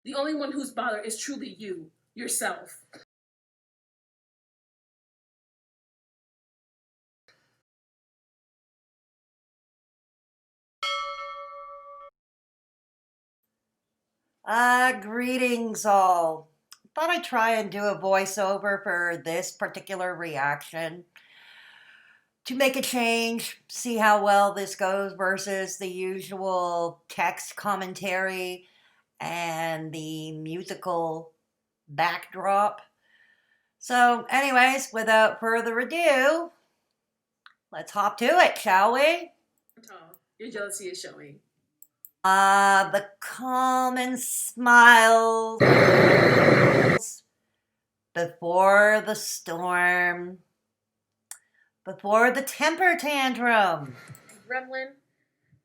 The only one who's bothered is truly you, yourself. Greetings all. Thought I'd try and do a voiceover for this particular reaction to make a change, see how well this goes versus the usual text commentary and the musical backdrop. So, anyways, without further ado, let's hop to it, shall we? Chantal, your jealousy is showing. The calm and smiles before the storm, before the temper tantrum. Gremlin,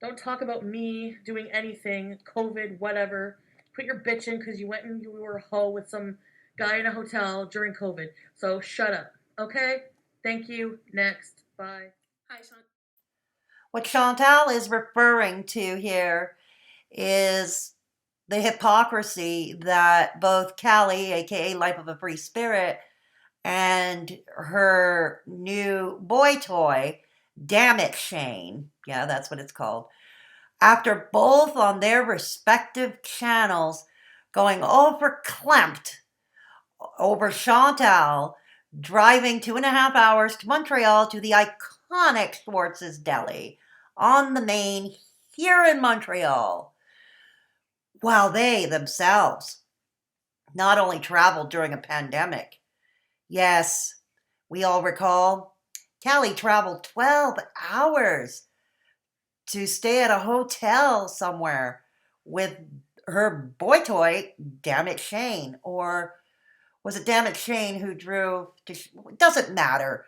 don't talk about me doing anything, COVID, whatever. Quit your bitching because you went and you were a hoe with some guy in a hotel during COVID. So shut up, okay? Thank you. Next. Bye. Hi, Chantal. What Chantal is referring to here is the hypocrisy that both Callie, aka LyfeofaFreeSpirit, and her new boy toy, Dammit Shane, yeah, that's what it's called, after both on their respective channels going over clamped over Chantal driving 2.5 hours to Montreal to the iconic Schwartz's Deli on the Main here in Montreal, while they themselves not only traveled during a pandemic. Yes, we all recall Callie traveled 12 hours to stay at a hotel somewhere with her boy toy, Dammit Shane. Or was it Dammit Shane who drove to... It doesn't matter.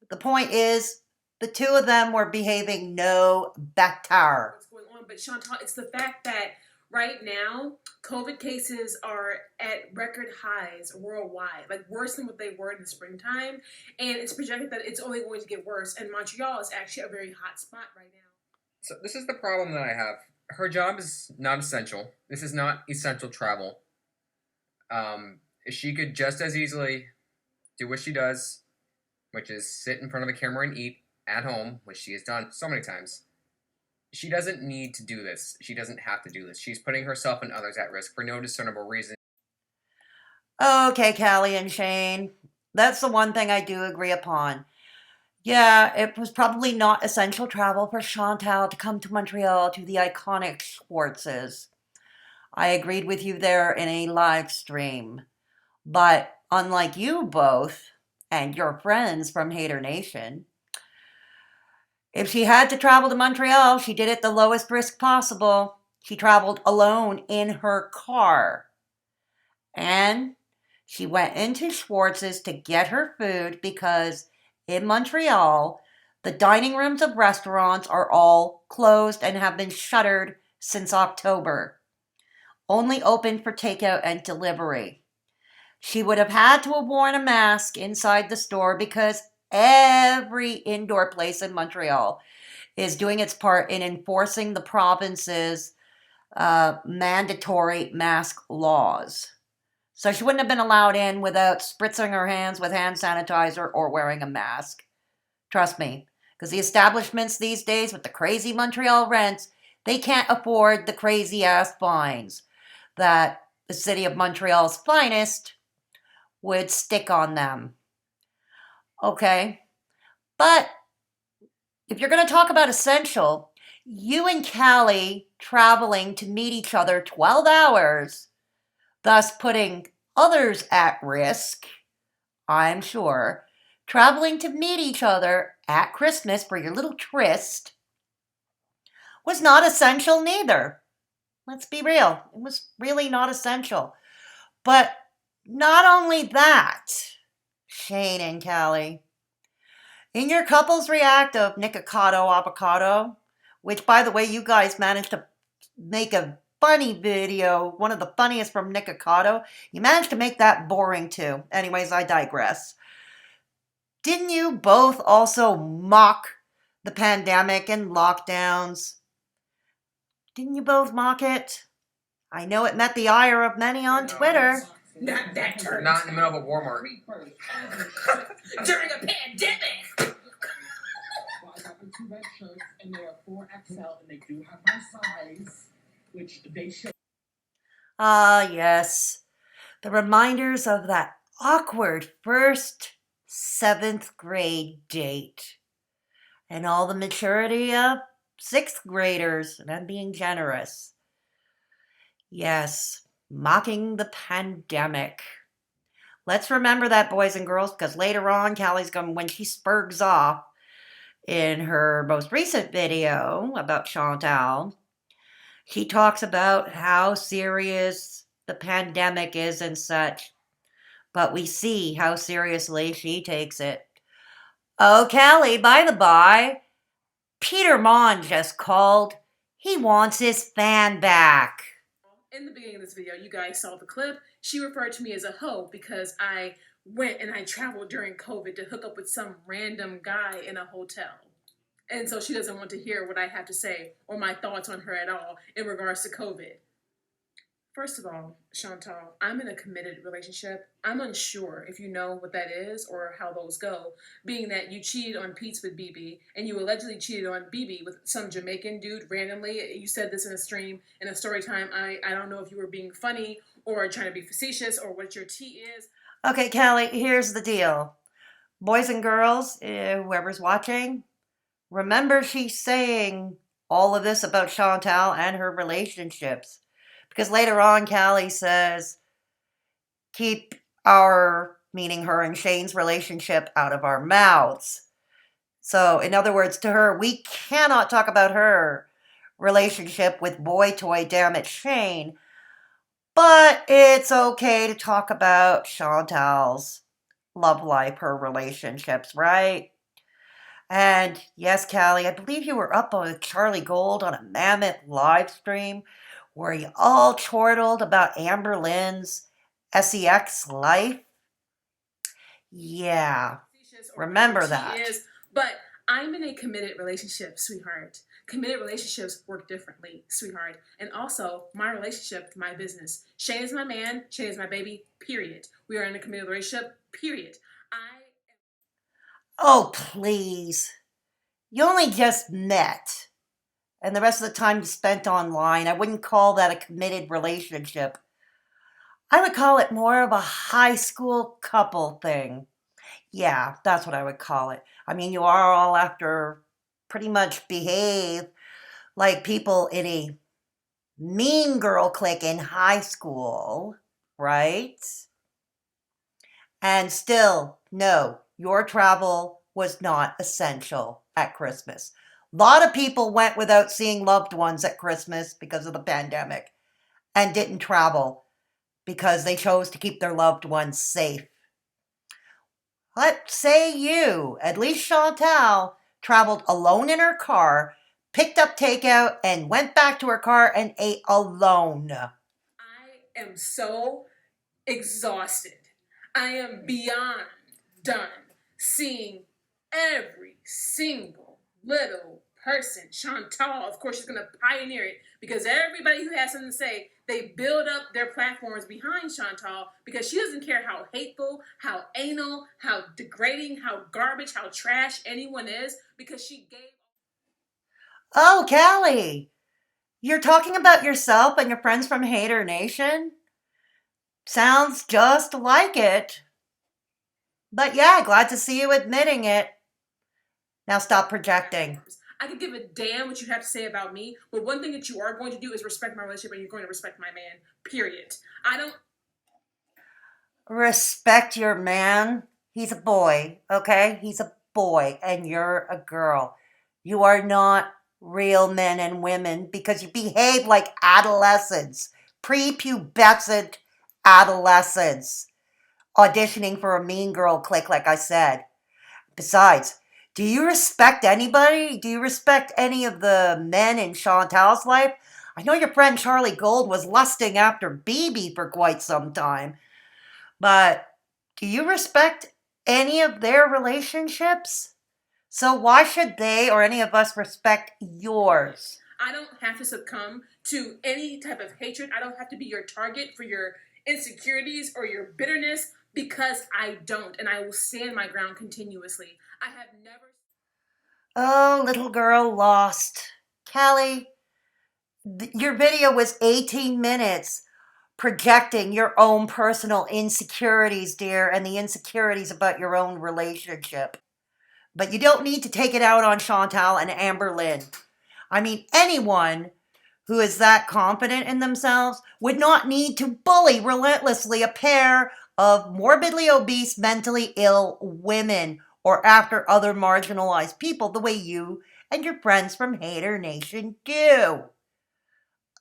The point is, the two of them were behaving no better. What's going on? But Chantal, it's the fact that right now, COVID cases are at record highs worldwide, like worse than what they were in the springtime. And it's projected that it's only going to get worse. And Montreal is actually a very hot spot right now. So this is the problem that I have. Her job is not essential. This is not essential travel. She could just as easily do what she does, which is sit in front of the camera and eat at home, which she has done so many times. She doesn't need to do this. She doesn't have to do this. She's putting herself and others at risk for no discernible reason. Okay, Callie and Shane, that's the one thing I do agree upon. Yeah, it was probably not essential travel for Chantal to come to Montreal to the iconic Schwartz's. I agreed with you there in a live stream. But unlike you both and your friends from Haydurnation, if she had to travel to Montreal, she did it the lowest risk possible. She traveled alone in her car. And she went into Schwartz's to get her food because in Montreal, the dining rooms of restaurants are all closed and have been shuttered since October. Only open for takeout and delivery. She would have had to have worn a mask inside the store because every indoor place in Montreal is doing its part in enforcing the province's mandatory mask laws. So she wouldn't have been allowed in without spritzing her hands with hand sanitizer or wearing a mask. Trust me, because the establishments these days with the crazy Montreal rents, they can't afford the crazy-ass fines that the city of Montreal's finest would stick on them. Okay, but if you're going to talk about essential, you and Callie traveling to meet each other 12 hours, thus putting others at risk, I'm sure, traveling to meet each other at Christmas for your little tryst, was not essential neither. Let's be real. It was really not essential. But not only that, Shane and Callie, in your couples react of Nikocado Avocado, which, by the way, you guys managed to make a funny video, one of the funniest from Nikocado. You managed to make that boring too. Anyways, I digress. Didn't you both also mock the pandemic and lockdowns? Didn't you both mock it? I know it met the ire of many on Twitter. Not that term. Not in the middle of a Walmart. During a pandemic. Well, I got the 2 red shirts, and they are 4XL, and they do have my size, which they show. Ah, yes. The reminders of that awkward first 7th grade date. And all the maturity of 6th graders, and I'm being generous. Yes, mocking the pandemic. Let's remember that, boys and girls, because later on, Callie's going, when she spergs off in her most recent video about Chantal, she talks about how serious the pandemic is and such. But we see how seriously she takes it. Oh, Callie, by the by, Peter Mon just called. He wants his fan back. In the beginning of this video, you guys saw the clip. She referred to me as a hoe because I went and I traveled during COVID to hook up with some random guy in a hotel. And so she doesn't want to hear what I have to say or my thoughts on her at all in regards to COVID. First of all, Chantal, I'm in a committed relationship. I'm unsure if you know what that is or how those go, being that you cheated on Pete's with BB and you allegedly cheated on BB with some Jamaican dude randomly. You said this in a stream, in a story time. I don't know if you were being funny or trying to be facetious or what your tea is. Okay, Callie, here's the deal. Boys and girls, whoever's watching, remember she's saying all of this about Chantal and her relationships. Because later on, Callie says, keep our, meaning her and Shane's relationship, out of our mouths. So, in other words, to her, we cannot talk about her relationship with boy toy Dammit Shane, but it's okay to talk about Chantal's love life, her relationships, right? And yes, Callie, I believe you were up with Charlie Gold on a mammoth live stream where you all chortled about Amber Lynn's sex life. Yeah, remember that. But I'm in a committed relationship, sweetheart. Committed relationships work differently, sweetheart. And also, my relationship, my business. Shane is my man, Shane is my baby, period. We are in a committed relationship, period. Oh, please. You only just met. And the rest of the time you spent online, I wouldn't call that a committed relationship. I would call it more of a high school couple thing. Yeah, that's what I would call it. I mean, you are all after pretty much behave like people in a mean girl clique in high school, right? And still, no, your travel was not essential at Christmas. A lot of people went without seeing loved ones at Christmas because of the pandemic and didn't travel because they chose to keep their loved ones safe. Let's say you, at least Chantal, traveled alone in her car, picked up takeout, and went back to her car and ate alone. I am so exhausted. I am beyond done seeing every single little person. Chantal, of course, she's going to pioneer it because everybody who has something to say, they build up their platforms behind Chantal because she doesn't care how hateful, how anal, how degrading, how garbage, how trash anyone is because she gave. Oh, Callie, you're talking about yourself and your friends from Haydurnation? Sounds just like it. But yeah, glad to see you admitting it. Now stop projecting. I could give a damn what you have to say about me, but one thing that you are going to do is respect my relationship and you're going to respect my man, period. I don't... Respect your man? He's a boy, okay? He's a boy and you're a girl. You are not real men and women because you behave like adolescents, prepubescent adolescents, auditioning for a mean girl clique, like I said. Besides, do you respect anybody? Do you respect any of the men in Chantal's life? I know your friend Charlie Gold was lusting after BB for quite some time, but do you respect any of their relationships? So why should they or any of us respect yours? I don't have to succumb to any type of hatred. I don't have to be your target for your insecurities or your bitterness because I don't. And I will stand my ground continuously. I have never. Oh, little girl lost. Callie, your video was 18 minutes projecting your own personal insecurities, dear, and the insecurities about your own relationship. But you don't need to take it out on Chantal and Amber Lynn. I mean, anyone who is that confident in themselves would not need to bully relentlessly a pair of morbidly obese, mentally ill women or after other marginalized people the way you and your friends from Hater Nation do.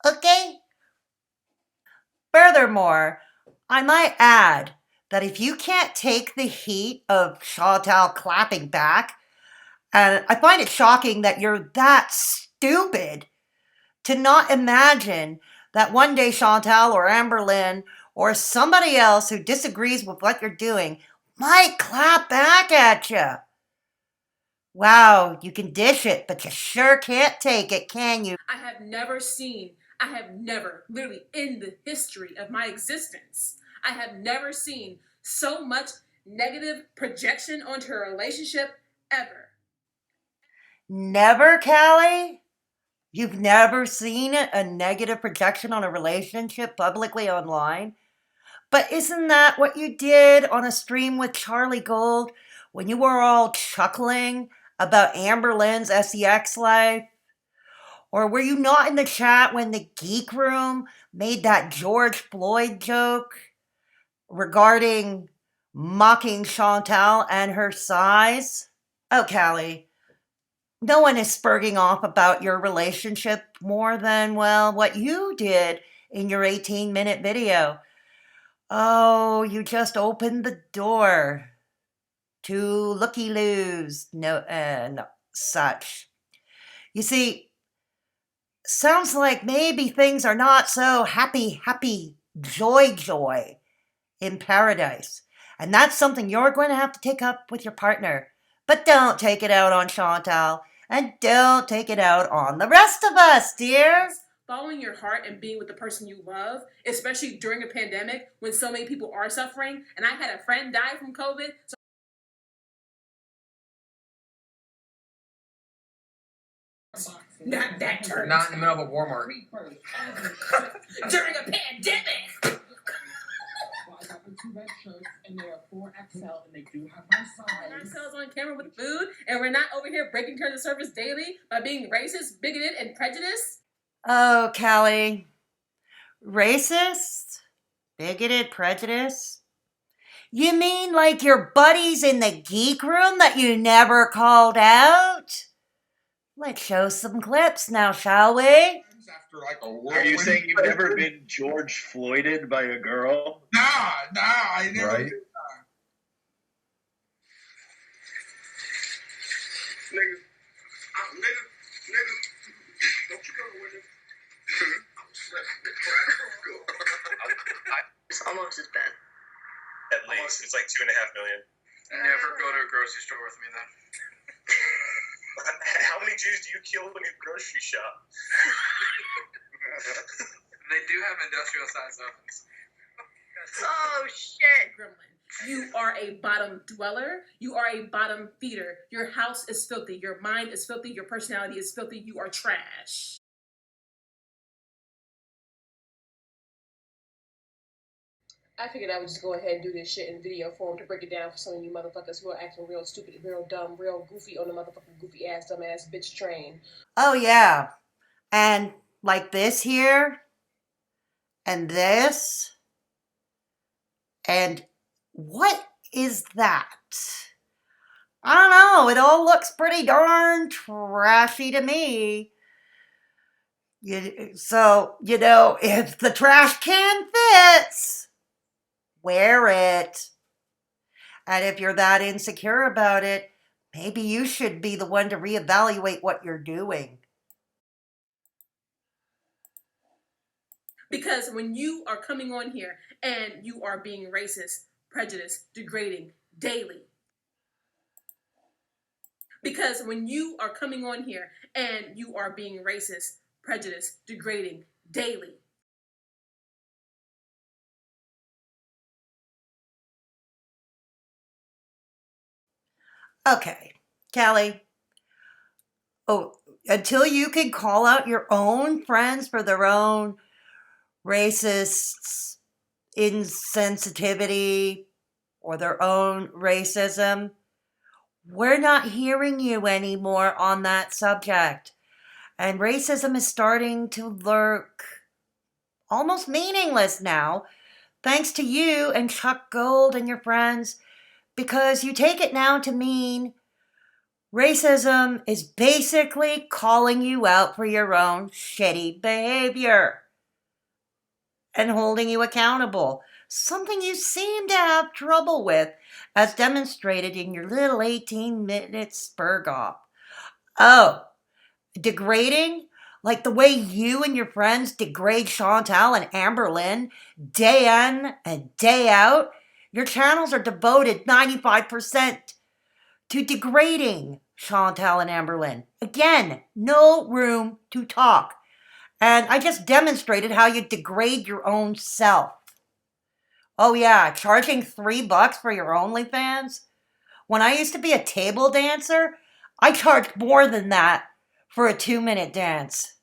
Okay? Furthermore, I might add that if you can't take the heat of Chantal clapping back, and I find it shocking that you're that stupid to not imagine that one day Chantal or Amberlynn or somebody else who disagrees with what you're doing might clap back at you. Wow, you can dish it, but you sure can't take it, can you? I have never, literally in the history of my existence, I have never seen so much negative projection onto a relationship ever. Never, Callie? You've never seen a negative projection on a relationship publicly online? But isn't that what you did on a stream with Charlie Gold when you were all chuckling about Amber Lynn's SEX life? Or were you not in the chat when the Geek Room made that George Floyd joke regarding mocking Chantal and her size? Oh, Callie, no one is spurging off about your relationship more than, well, what you did in your 18-minute video. Oh, you just opened the door to looky-loos, no, such. You see, sounds like maybe things are not so happy, joy in paradise. And that's something you're going to have to take up with your partner. But don't take it out on Chantal, and don't take it out on the rest of us, dear. Following your heart and being with the person you love, especially during a pandemic when so many people are suffering. And I had a friend die from COVID. So not that turn. Not in the middle of a Walmart. During a pandemic. Well, I got the 2 red shirts, and they are 4XL, and they do have my Putting size. ourselves on camera with food, and we're not over here breaking terms of service daily by being racist, bigoted, and prejudiced. Oh, Callie. Racist? Bigoted? Prejudice? You mean like your buddies in the Geek Room that you never called out? Let's show some clips now, shall we? After like a Are you saying you've never been George Floyded by a girl? Nah, I never Right? did that. Nigga, don't you go with it? It's almost as bad. At least. It's like 2.5 million. Never go to a grocery store with me then. How many Jews do you kill when you grocery shop? They do have industrial size ovens. Oh, shit. Gremlin. You are a bottom dweller. You are a bottom feeder. Your house is filthy. Your mind is filthy. Your personality is filthy. You are trash. I figured I would just go ahead and do this shit in video form to break it down for some of you motherfuckers who are acting real stupid, real dumb, real goofy on the motherfucking goofy ass, dumb ass bitch train. Oh, yeah. And like this here, and this, and what is that? I don't know. It all looks pretty darn trashy to me. So, if the trash can fits, wear it. And if you're that insecure about it, maybe you should be the one to reevaluate what you're doing. Because when you are coming on here and you are being racist, prejudiced, degrading daily. Because when you are coming on here and you are being racist, prejudice, degrading daily. Okay, Callie. Oh, until you can call out your own friends for their own racist insensitivity or their own racism, we're not hearing you anymore on that subject. And racism is starting to lurk almost meaningless now, thanks to you and Chuck Gold and your friends, because you take it now to mean racism is basically calling you out for your own shitty behavior and holding you accountable. Something you seem to have trouble with, as demonstrated in your little 18-minute sperg off. Oh, degrading? Like the way you and your friends degrade Chantal and Amberlynn day in and day out? Your channels are devoted 95% to degrading Chantal and Amberlynn. Again, no room to talk. And I just demonstrated how you degrade your own self. Oh yeah, charging $3 for your OnlyFans? When I used to be a table dancer, I charged more than that for a 2-minute dance.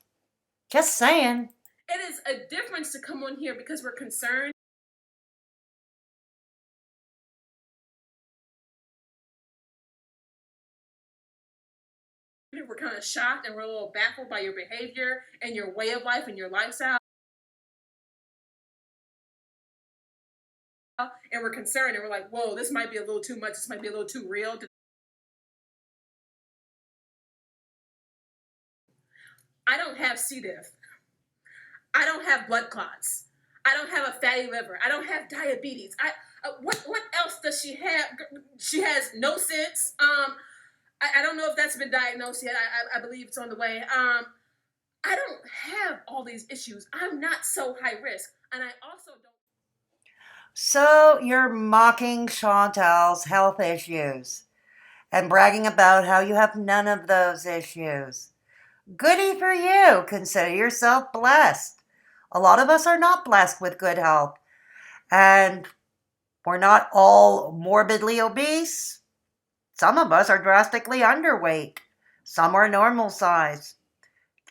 Just saying. It is a difference to come on here because we're concerned. We're kind of shocked and we're a little baffled by your behavior and your way of life and your lifestyle. And we're concerned and we're like, whoa, this might be a little too much. This might be a little too real. I don't have C. diff. I don't have blood clots. I don't have a fatty liver. I don't have diabetes. What else does she have? She has no sense. I don't know if that's been diagnosed yet. I believe it's on the way. I don't have all these issues. I'm not so high risk. And I also don't. So you're mocking Chantal's health issues and bragging about how you have none of those issues. Goody for you. Consider yourself blessed. A lot of us are not blessed with good health. And we're not all morbidly obese. Some of us are drastically underweight. Some are normal size.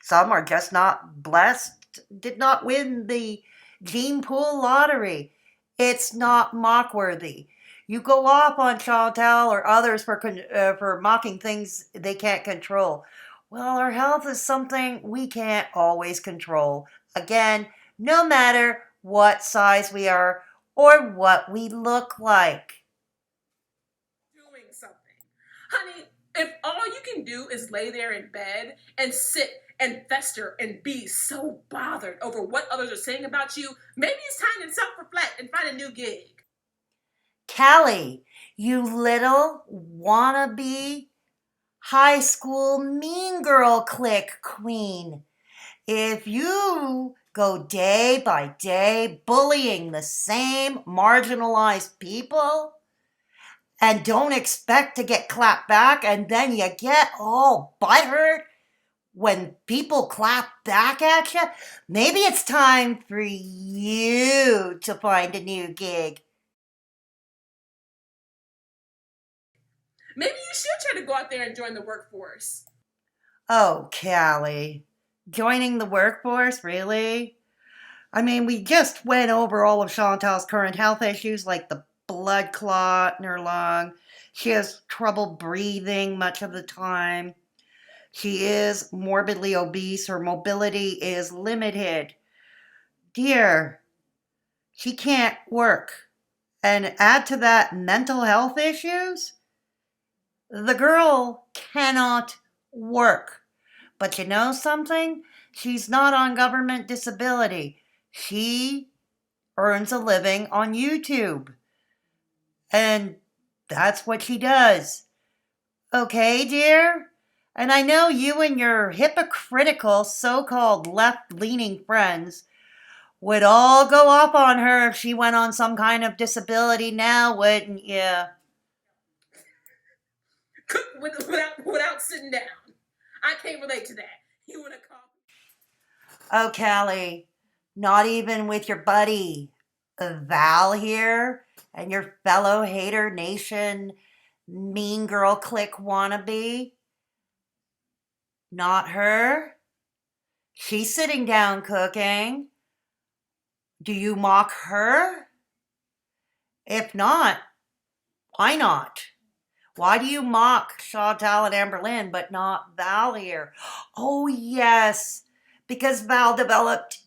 Some are just not blessed, did not win the gene pool lottery. It's not mock-worthy. You go off on Chantal or others for mocking things they can't control. Well, our health is something we can't always control. Again, no matter what size we are or what we look like. Doing something. Honey, if all you can do is lay there in bed and sit and fester and be so bothered over what others are saying about you, maybe it's time to self-reflect and find a new gig. Callie, you little wannabe high school mean girl clique queen. If you go day by day bullying the same marginalized people and don't expect to get clapped back, and then you get all butthurt when people clap back at you, maybe it's time for you to find a new gig. Maybe you should try to go out there and join the workforce. Oh, Callie, joining the workforce, really? I mean, we just went over all of Chantal's current health issues, like the blood clot in her lung. She has trouble breathing much of the time. She is morbidly obese. Her mobility is limited. Dear, she can't work. And add to that mental health issues? The girl cannot work. But you know something? She's not on government disability. She earns a living on YouTube. And that's what she does. Okay, dear? And I know you and your hypocritical so-called left-leaning friends would all go off on her if she went on some kind of disability now, wouldn't you? Without sitting down. I can't relate to that. You want to call? Oh, Callie, not even with your buddy Val here and your fellow Hater Nation mean girl clique wannabe? Not her? She's sitting down cooking. Do you mock her? If not, why not? Why do you mock Chantal and Amberlynn but not Val here? Oh, yes, because Val developed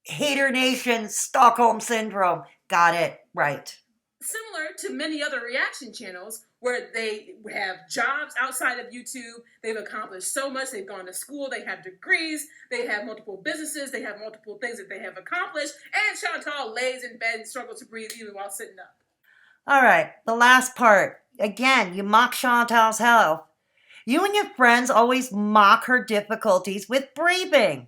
Hater Nation Stockholm Syndrome. Got it right. Similar to many other reaction channels where they have jobs outside of YouTube, they've accomplished so much, they've gone to school, they have degrees, they have multiple businesses, they have multiple things that they have accomplished, and Chantal lays in bed and struggles to breathe even while sitting up. All right, the last part. Again, you mock Chantal's health. You and your friends always mock her difficulties with breathing.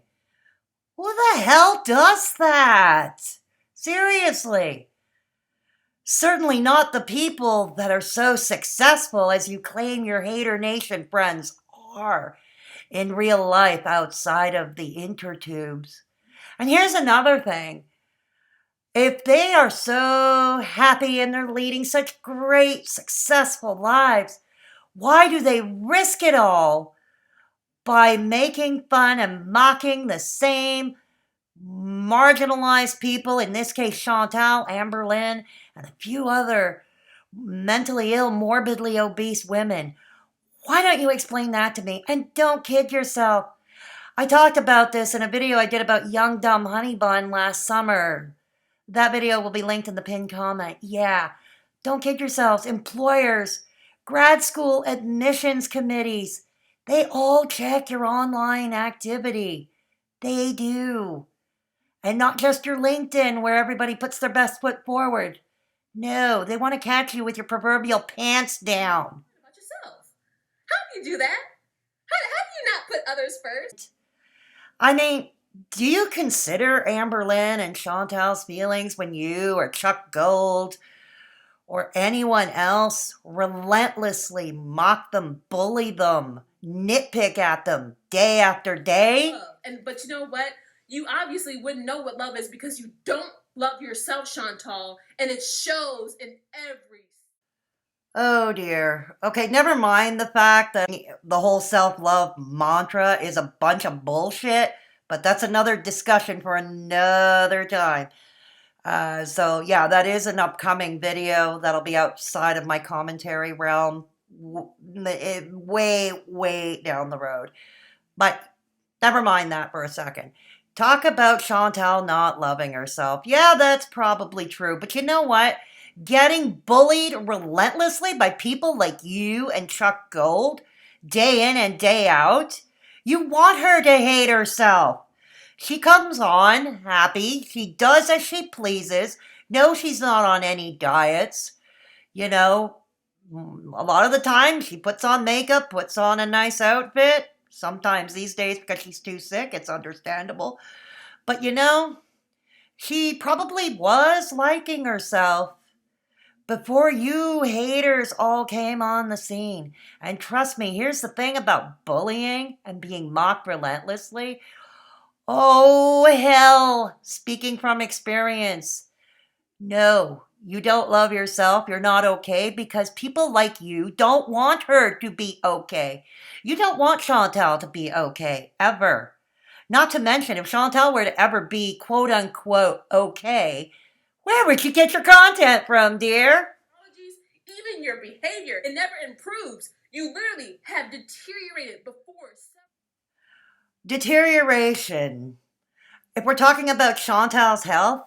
Who the hell does that? Seriously. Certainly not the people that are so successful as you claim your Hater Nation friends are in real life outside of the intertubes. And here's another thing. If they are so happy and they're leading such great, successful lives, why do they risk it all by making fun and mocking the same marginalized people, in this case Chantal, Amberlynn, and a few other mentally ill, morbidly obese women? Why don't you explain that to me? And don't kid yourself. I talked about this in a video I did about Young Dumb Honey Bun last summer. That video will be linked in the pinned comment. Yeah, don't kid yourselves. Employers, grad school admissions committees, they all check your online activity. They do. And not just your LinkedIn where everybody puts their best foot forward. No, they want to catch you with your proverbial pants down. What about yourself? How do you do that? How do you not put others first? I mean, do you consider Amberlynn and Chantal's feelings when you or Chuck Gold or anyone else relentlessly mock them, bully them, nitpick at them day after day? But you know what? You obviously wouldn't know what love is because you don't love yourself, Chantal, and it shows in every... Oh dear. Okay, never mind the fact that the whole self-love mantra is a bunch of bullshit, but that's another discussion for another time. So yeah, that is an upcoming video that'll be outside of my commentary realm, way, way down the road. But never mind that for a second. Talk about Chantal not loving herself. Yeah, that's probably true. But you know what? Getting bullied relentlessly by people like you and Chuck Gold, day in and day out, you want her to hate herself. She comes on happy. She does as she pleases. No, she's not on any diets. You know, a lot of the time she puts on makeup, puts on a nice outfit. Sometimes these days because she's too sick, it's understandable. But you know, she probably was liking herself before you haters all came on the scene. And trust me, here's the thing about bullying and being mocked relentlessly. Oh, hell, speaking from experience. No, you don't love yourself. You're not okay because people like you don't want her to be okay. You don't want Chantal to be okay, ever. Not to mention, if Chantal were to ever be quote unquote okay, where would you get your content from, dear? Even your behavior, it never improves. You literally have deteriorated before. Deterioration. If we're talking about Chantal's health,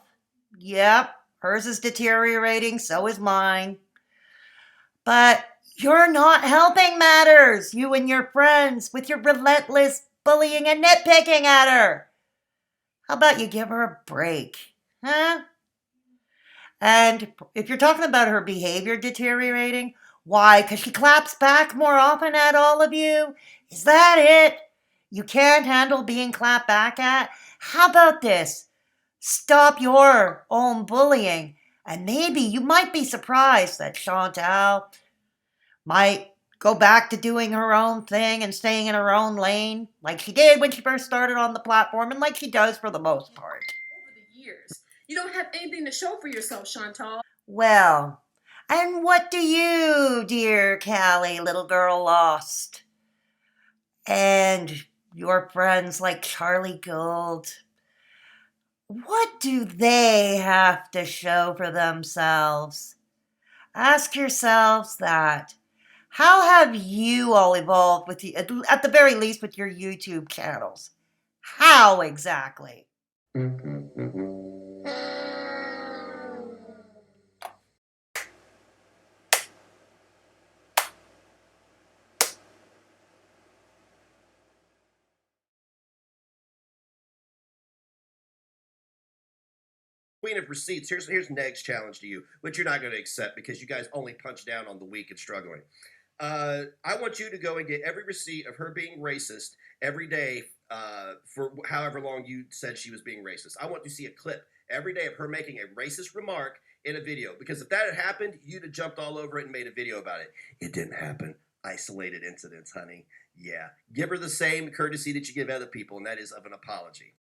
yep, hers is deteriorating, so is mine. But you're not helping matters, you and your friends, with your relentless bullying and nitpicking at her. How about you give her a break, huh? And if you're talking about her behavior deteriorating, why? Because she claps back more often at all of you? Is that it? You can't handle being clapped back at? How about this? Stop your own bullying, and maybe you might be surprised that Chantal might go back to doing her own thing and staying in her own lane, like she did when she first started on the platform, and like she does for the most part. Over the years, you don't have anything to show for yourself, Chantal. Well, and what do you, dear Callie, little girl lost? And your friends like Charlie Gold, what do they have to show for themselves? Ask yourselves that. How have you all evolved with at the very least with your YouTube channels? How exactly? Queen of receipts. Here's Neg's challenge to you, which you're not going to accept because you guys only punch down on the weak and struggling. I want you to go and get every receipt of her being racist every day for however long you said she was being racist. I want to see a clip every day of her making a racist remark in a video, because if that had happened, you'd have jumped all over it and made a video about it. It didn't happen. Isolated incidents, honey. Yeah. Give her the same courtesy that you give other people, and that is of an apology.